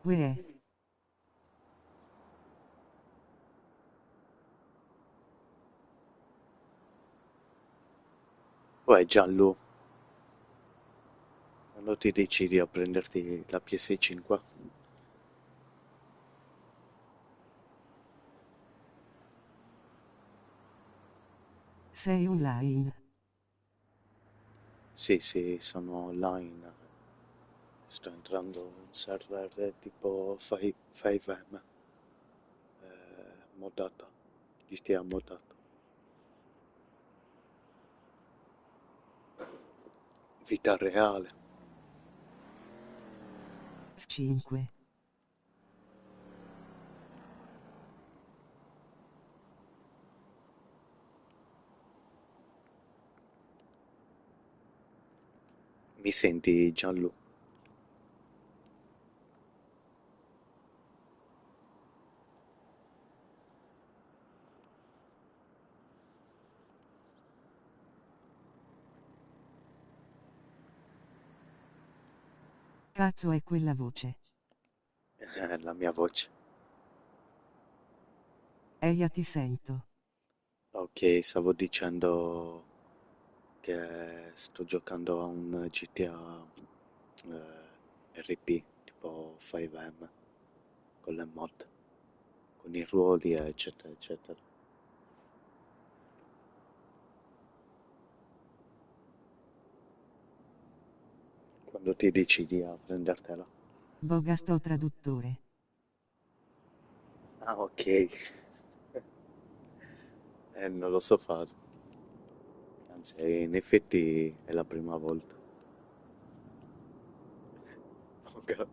Uè, Poi Giallo, quando ti decidi a prenderti la PS5? sei online. Sì, sì, sono online. Sto entrando in server tipo 5M, moddato, GTA moddato. Vita reale. 5. Mi senti Giallo? Cazzo è quella voce? La mia voce. Eia ti sento. Ok, stavo dicendo che sto giocando a un GTA RP tipo 5M con le mod, con i ruoli eccetera eccetera. Quando ti decidi a prendertela. Boga sto traduttore. Ah, ok. Non lo so fare. Anzi, in effetti è la prima volta. Ok.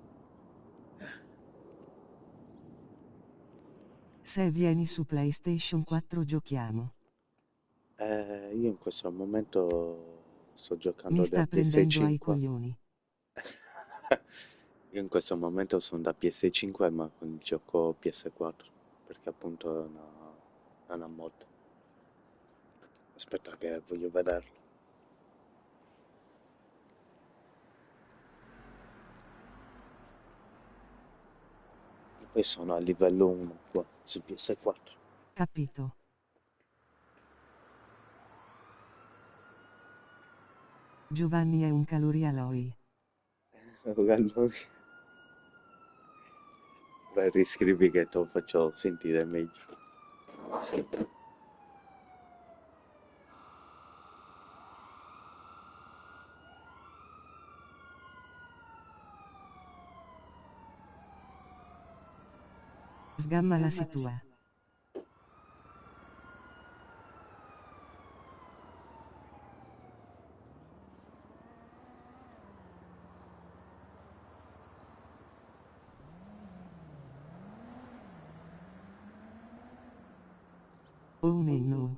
Se vieni su PlayStation 4 giochiamo. Io in questo momento sto Mi giocando da sta prendendo ai PS5. coglioni. Io in questo momento sono da PS5 ma con il gioco PS4 perché appunto è una mod. Aspetta che voglio vederlo. E poi sono a livello 1 qua su PS4. Capito. Giovanni è un calorialoi. Allora, beh, riscrivi che te lo faccio sentire meglio. Sgamma la situa. Oh meno.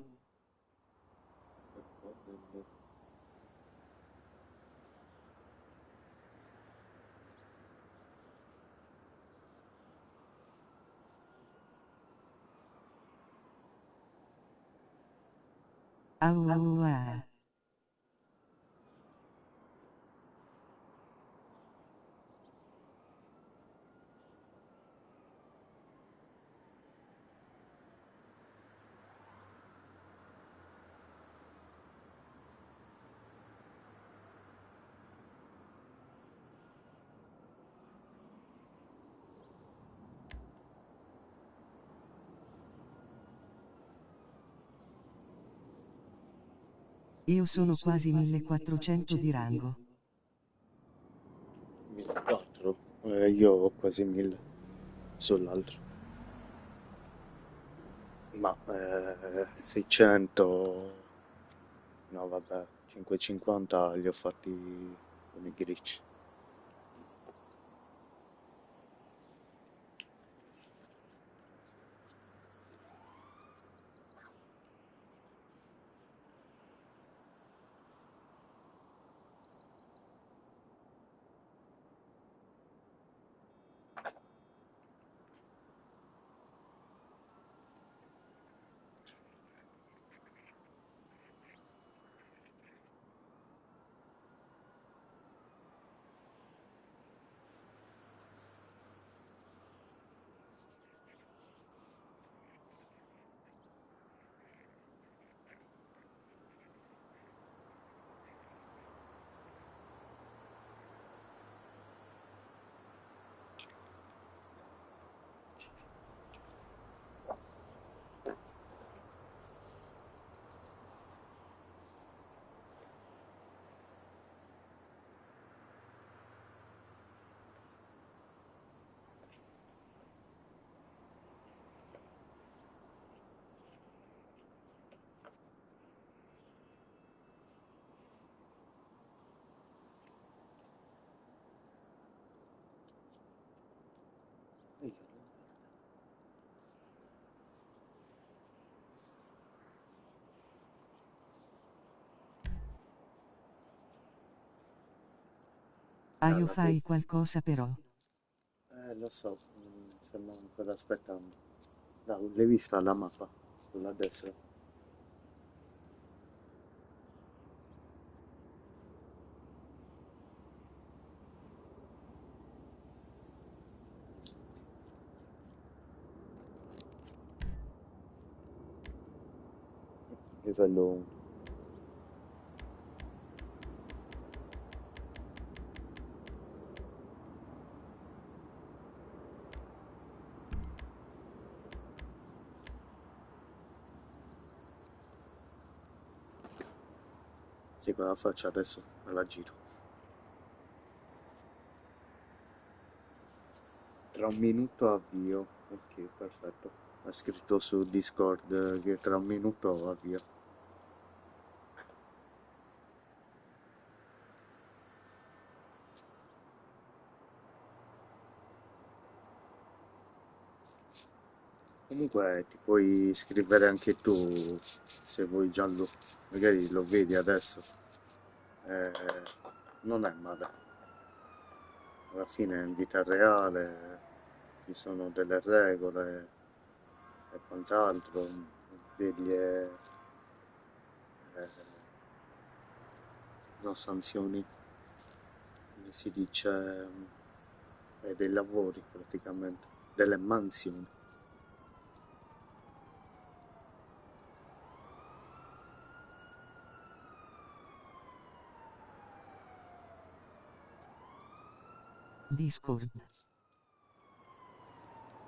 Au au ah. Io sono quasi 1400 di rango. 1400? Io ho quasi 1000 sull'altro. Ma 600, no vabbè, 550 li ho fatti con i grigi. Io la vedo. fai qualcosa però. Lo so, stiamo ancora aspettando. L'hai vista la mappa sulla destra? Livello 1. Sì, cosa faccio adesso? Me la giro. Tra un minuto avvio. Ok, perfetto. Ha scritto su Discord che tra un minuto avvio. Comunque ti puoi scrivere anche tu se vuoi Gianlu. Magari lo vedi adesso. Eh, non è male. Alla fine in vita reale ci sono delle regole e quant'altro, delle no, sanzioni, come si dice, dei lavori praticamente, delle mansioni. Discord.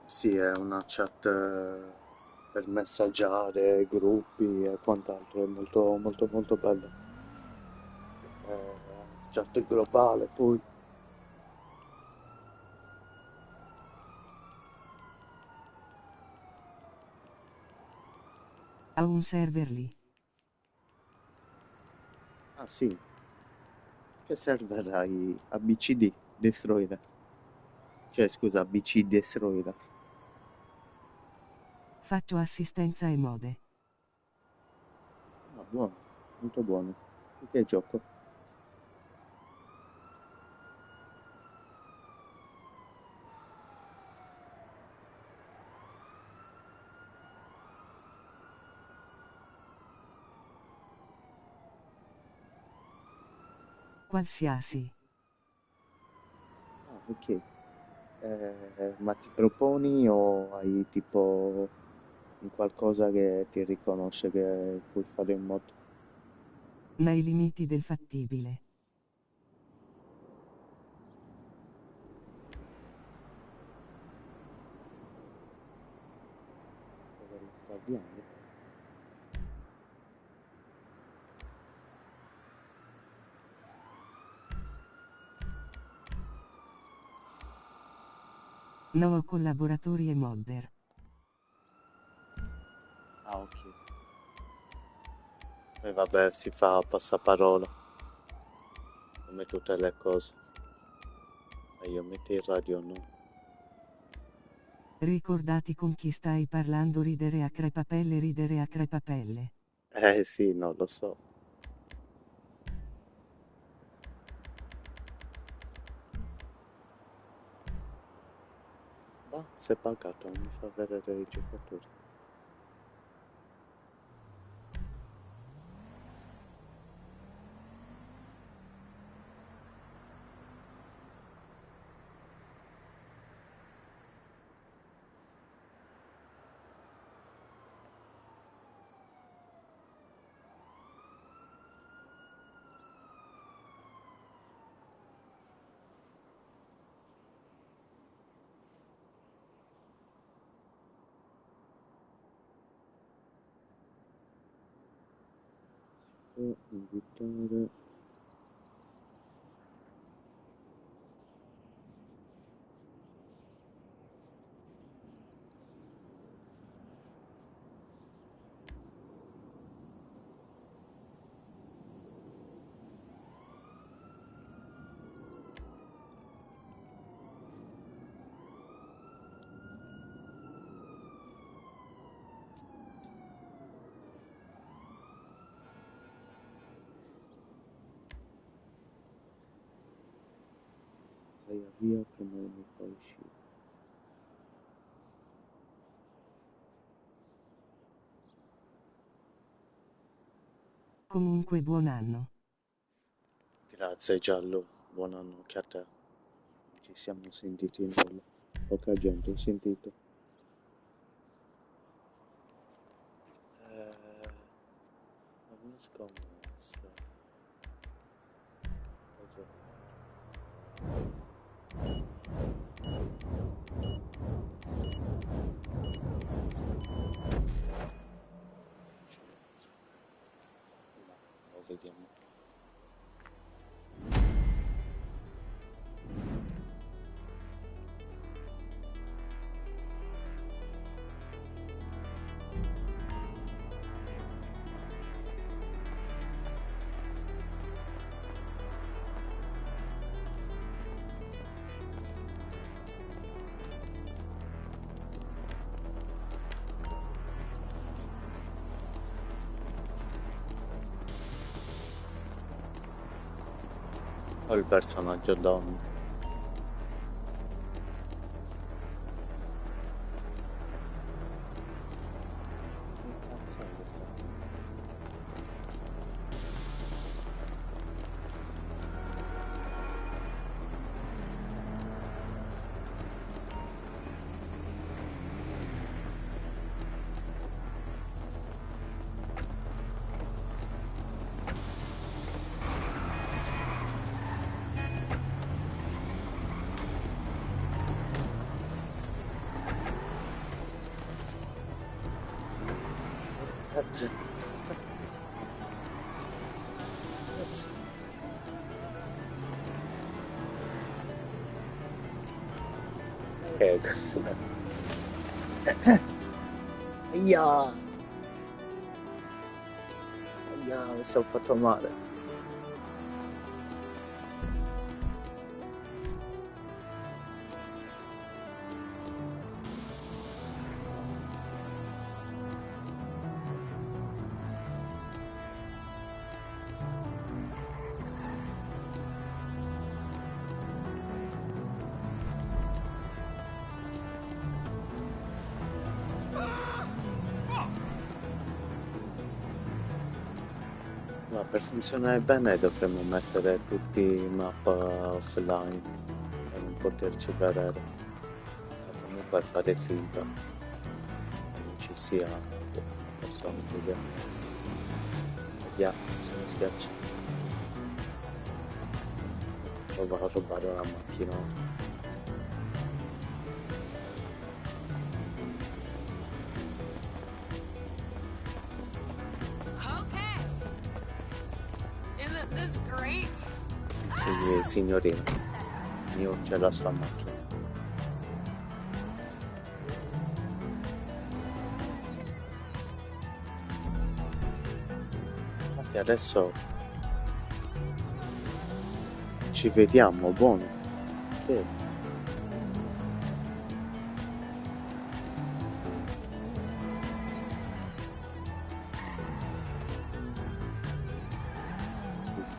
Sì, è una chat per messaggiare, gruppi e quant'altro, è molto molto molto bello. Chat globale, poi Ha un server lì. ah sì, che server hai ABCD Destroyer? Cioè scusa, ABC Destroyer. Faccio assistenza e mode. Ah, buono, molto buono. Di che gioco? Qualsiasi. Ah, ok. Ma ti proponi o hai tipo un qualcosa che ti riconosce che puoi fare in modo? Nei limiti del fattibile. Cosa mi sta avviando? No collaboratori e modder. Ah, ok. E vabbè, si fa passaparola, come tutte le cose. E io metto il radio, no? Ricordati con chi stai parlando, ridere a crepapelle, ridere a crepapelle. Sì, no, lo so. Ma si è bancato, non mi fa vedere i giocatori. Invitare. via via che non mi fa uscire. Comunque buon anno. Grazie Giallo, buon anno anche a te. Ci siamo sentiti in nulla. Poca gente ho sentito. Una scommessa. Lo vediamo. Ho il personaggio donna. Che cazzo è questa cosa? Cazzo. Cazzo. Che cazzo. Aia. Aia, mi sono fatto male. No, per funzionare bene dovremmo mettere tutti in mappa offline per non poterci vedere. Ma comunque fare finta che non ci sia persone che vediamo se mi schiaccia. O va a rubare la macchina. Sì, signorina, io c'è la sua macchina. Infatti adesso ci vediamo, buono. Sì. Scusa.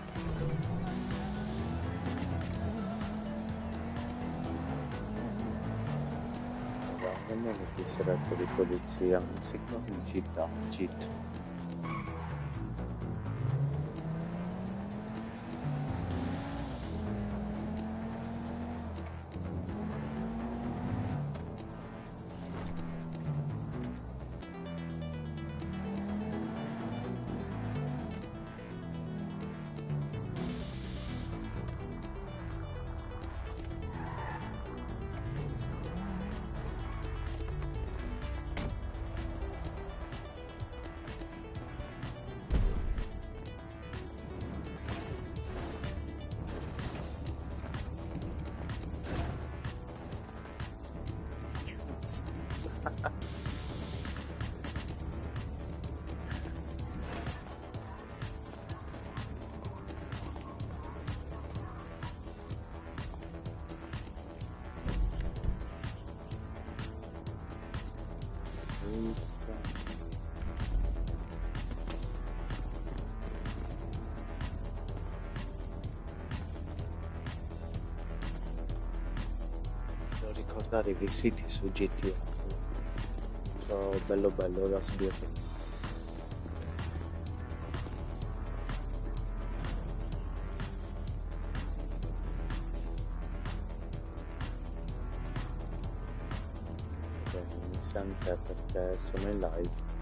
Non è distretto di polizia, si chiama in città, CIT. ricordare i siti su GTA. So bello bello da sbirro. Non mi sente perché sono in live.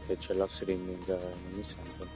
Perché c'è la streaming, non mi sento.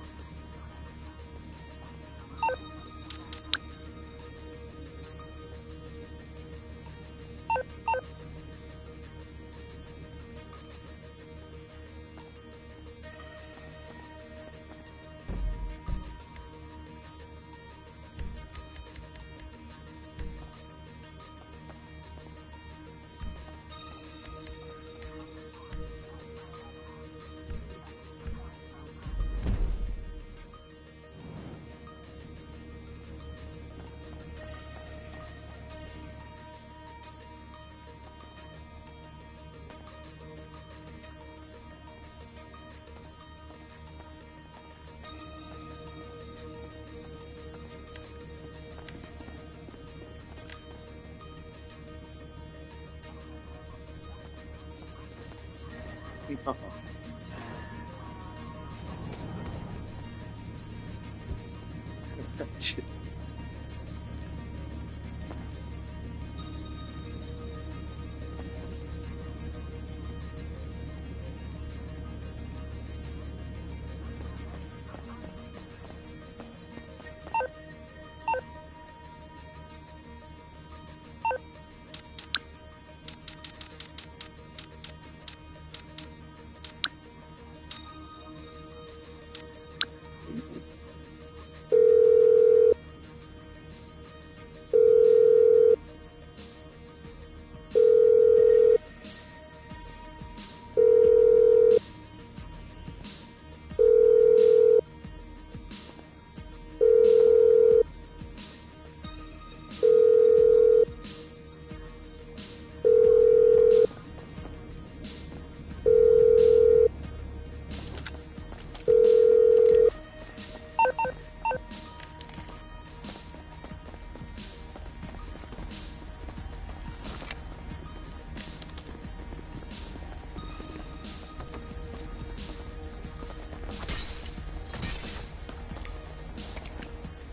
No.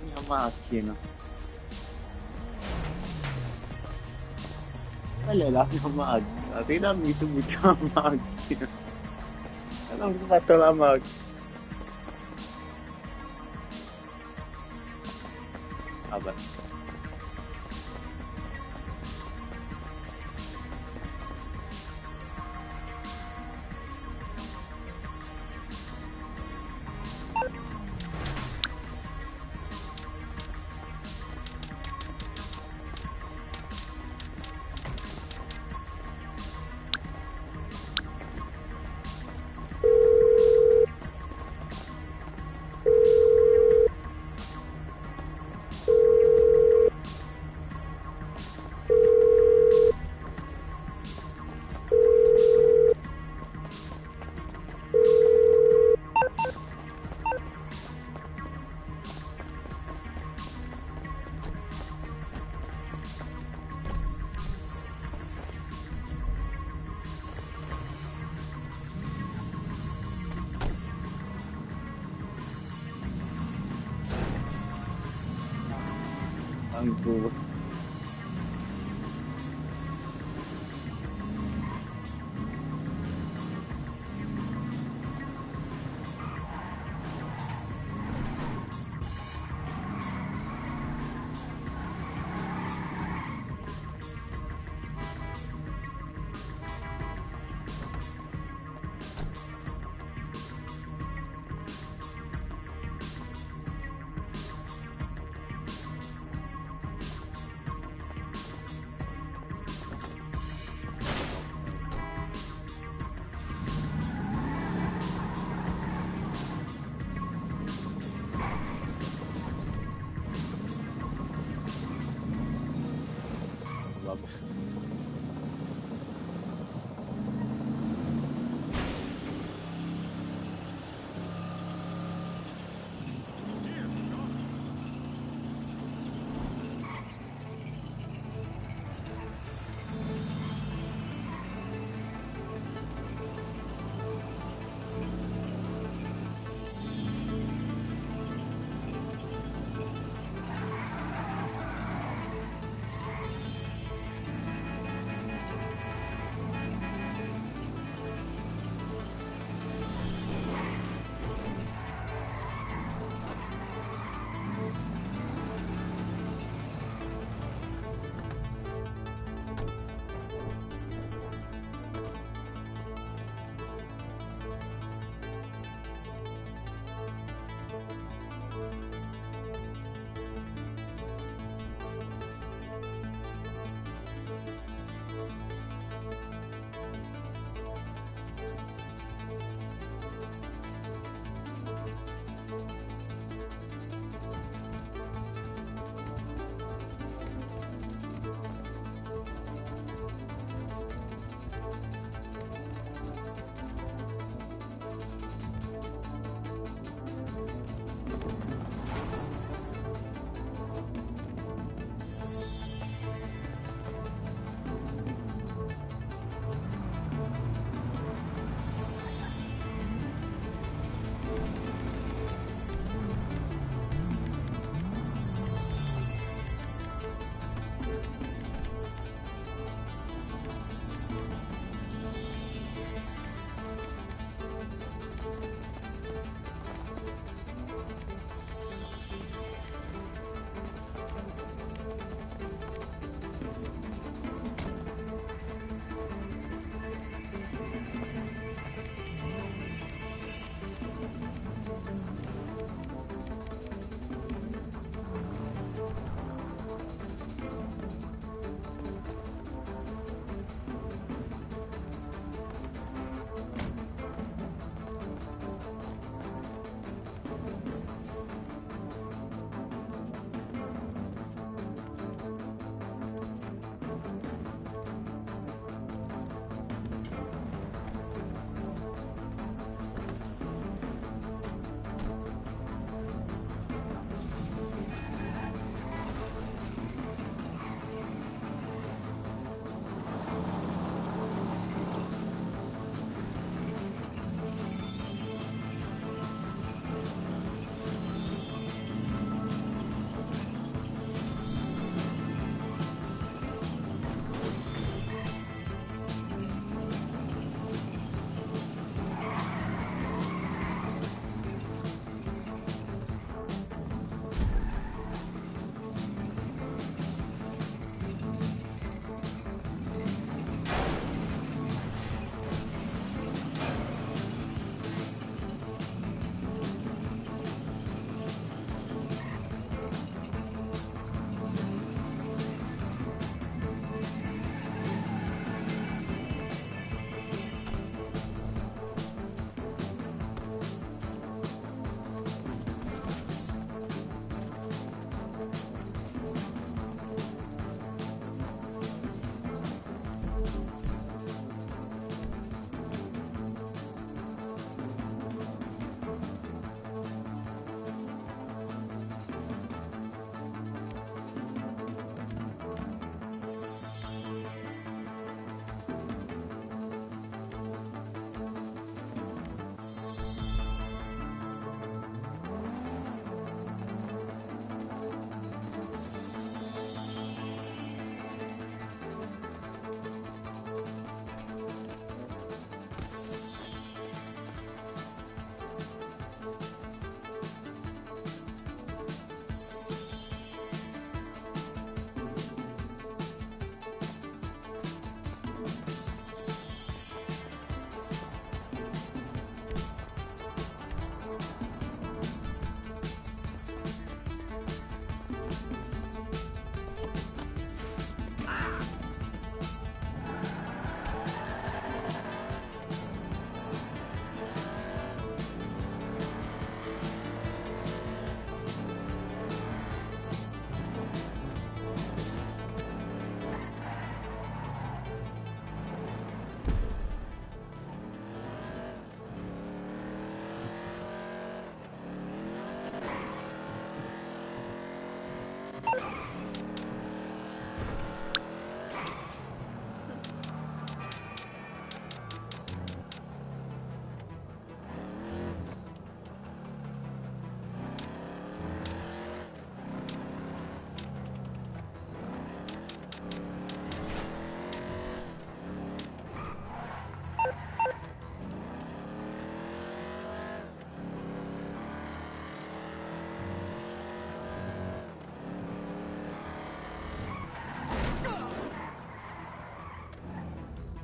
Mia macchina. Quella è la mia macchina. Ridammi subito la macchina. Non ho fatto la macchina. Vabbè. tipo. Vabbè.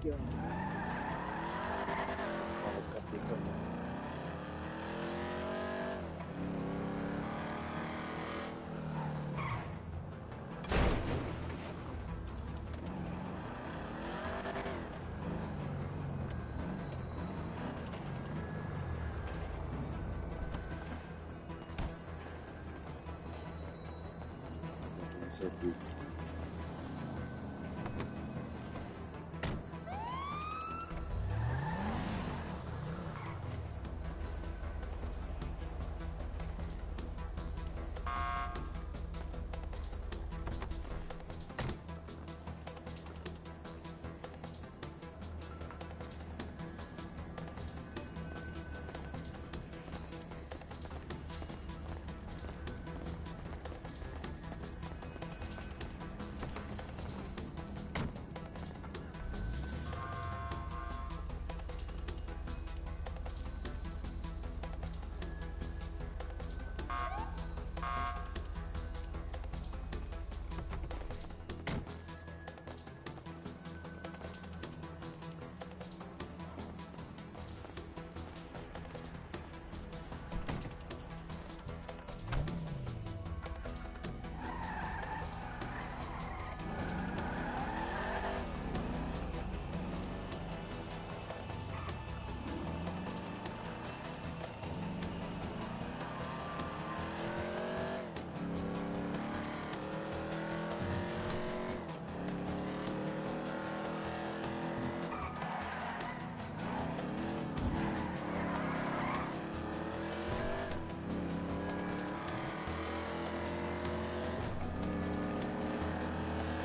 Non ho capito. I servizi.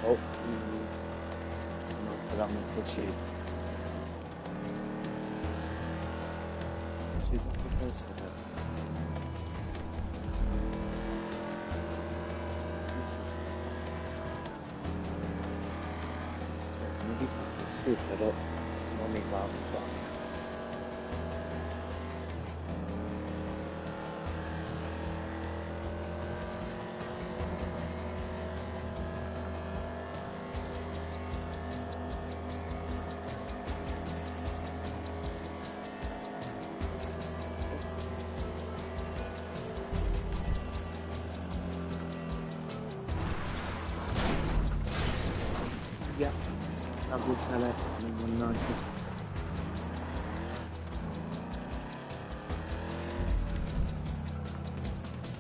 Oh, se non ce la metto ci dovrebbe essere. Sì, cioè, mi dico che sì, però non mi va qua. Via, la buttare telefono, mannaggia.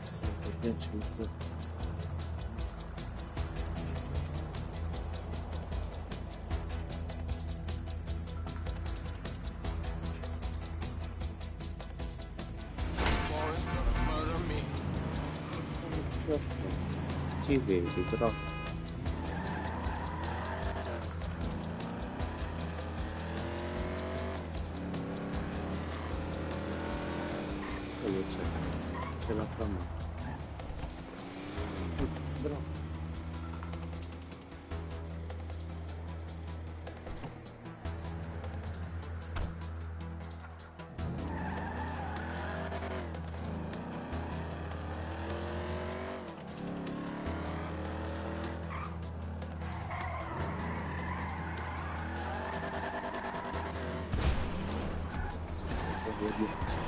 Sempre piaciuto. Ci vedi, però. Quello c'è la trama. Però. Sì, vedi.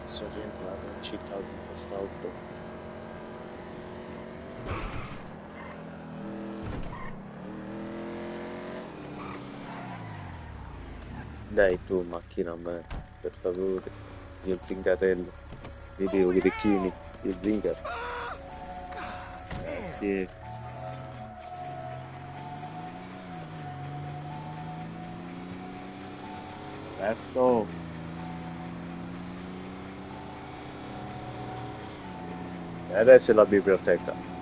Posso rientrare in città con quest'auto. Dai tu, macchina a me, per favore. Io zingarello. Video, Chirichini, io zingaro. Grazie. Certo. E adesso è la biblioteca.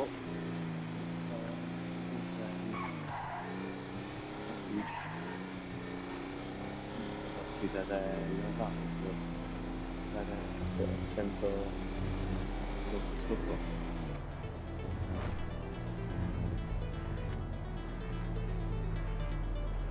Oh, non sei, capisci? Affidare io tanto, sento, sento questo qua.